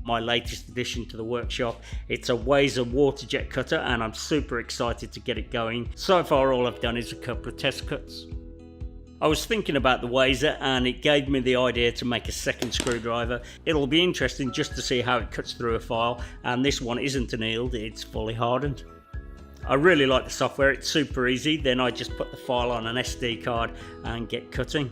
my latest addition to the workshop. It's a WAZER Waterjet cutter and I'm super excited to get it going. So far all I've done is a couple of test cuts. I was thinking about the WAZER and it gave me the idea to make a second screwdriver. It'll be interesting just to see how it cuts through a file, and this one isn't annealed, it's fully hardened. I really like the software, it's super easy. Then I just put the file on an SD card and get cutting.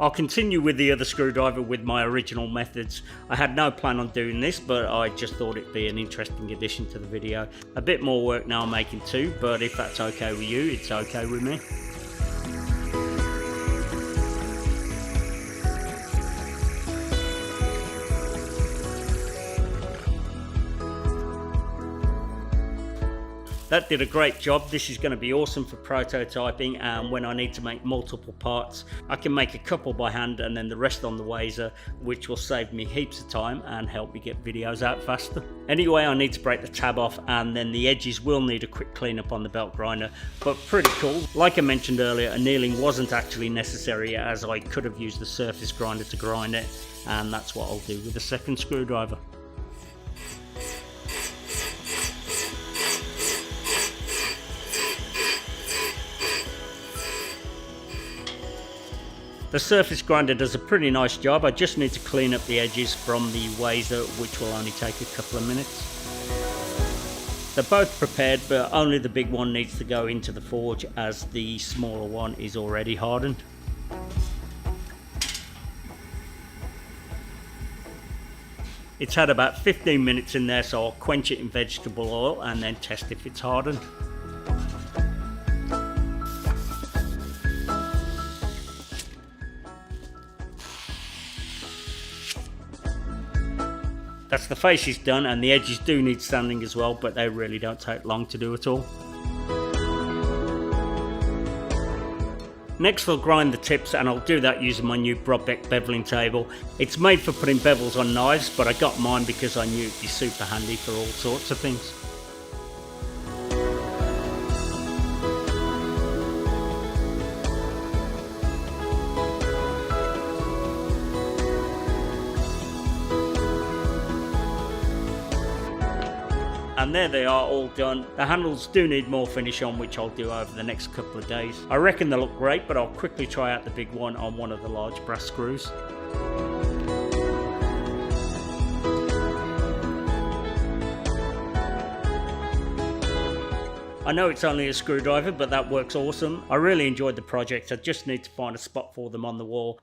I'll continue with the other screwdriver with my original methods. I had no plan on doing this, but I just thought it'd be an interesting addition to the video. A bit more work now I'm making too, but if that's okay with you, it's okay with me. That did a great job. This is going to be awesome for prototyping, and when I need to make multiple parts I can make a couple by hand and then the rest on the WAZER, which will save me heaps of time and help me get videos out faster. Anyway, I need to break the tab off and then the edges will need a quick cleanup on the belt grinder, but pretty cool. Like I mentioned earlier, annealing wasn't actually necessary as I could have used the surface grinder to grind it, and that's what I'll do with the second screwdriver. The surface grinder does a pretty nice job. I just need to clean up the edges from the WAZER, which will only take a couple of minutes. They're both prepared, but only the big one needs to go into the forge as the smaller one is already hardened. It's had about 15 minutes in there, so I'll quench it in vegetable oil and then test if it's hardened. That's the faces done, and the edges do need sanding as well, but they really don't take long to do at all. Next I'll grind the tips, and I'll do that using my new Broadbeck beveling table. It's made for putting bevels on knives, but I got mine because I knew it'd be super handy for all sorts of things. And there they are, all done. The handles do need more finish on, which I'll do over the next couple of days. I reckon they look great, but I'll quickly try out the big one on one of the large brass screws. I know it's only a screwdriver, but that works awesome. I really enjoyed the project. I just need to find a spot for them on the wall.